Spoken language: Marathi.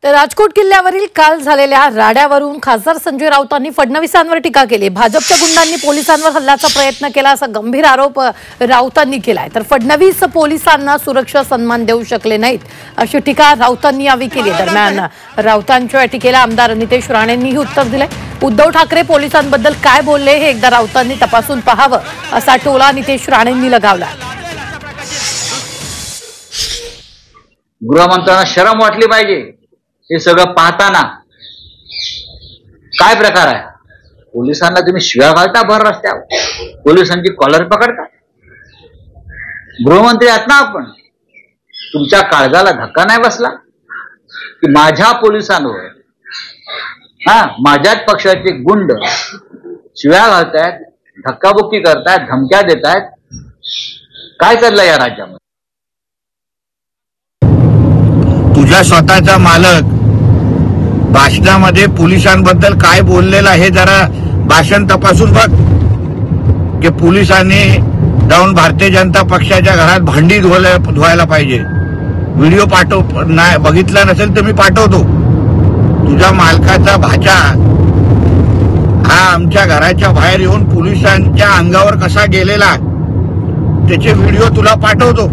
तर राजकोट किल्ल्यावरील काल झालेल्या राड्यावरून खासदार संजय राऊतांनी फडणवीसांवर टीका केली। भाजपच्या गुंडांनी पोलिसांवर हल्ल्याचा प्रयत्न केला असा गंभीर आरोप राऊतांनी केलाय। तर फडणवीस पोलिसांना सुरक्षा सन्मान देऊ शकले नाहीत अशी टीका राऊतांनी यावेळी केली। दरम्यान राऊतांच्या टीकेला आमदार नितेश राणेंनीही उत्तर दिले। उद्धव ठाकरे पोलिसांबद्दल काय बोलले हे एकदा राऊतांनी तपासून पाहावं असा टोला नितेश राणेंनी लगावला। गृहमंत्र्यांना शरम वाटली पाहिजे। हे सगळं पाहताना काय प्रकार आहे? पोलिसांना तुम्ही शिव्या घालता भर रस्त्यावर, पोलिसांची कॉलर पकडता। गृहमंत्री आहात ना आपण, तुमच्या काळजाला धक्का नाही बसला की माझ्या पोलिसांवर माझ्याच पक्षाचे गुंड शिव्या घालतायत, धक्काबुक्की करतायत, धमक्या देतायत? काय चाललंय या राज्यामध्ये? तुझ्या स्वतःचा मालक भाषणामध्ये पोलिसांबद्दल काय बोललेला हे जरा भाषण तपासून बघ की पोलिसांनी जाऊन भारतीय जनता पक्षाच्या घरात भांडी धुवायला पाहिजे। व्हिडिओ पाठव, नाही बघितला नसेल तर मी पाठवतो। तुझ्या मालकाचा भाचा हा आमच्या घराच्या बाहेर येऊन पोलिसांच्या अंगावर कसा गेलेला त्याचे व्हिडिओ तुला पाठवतो।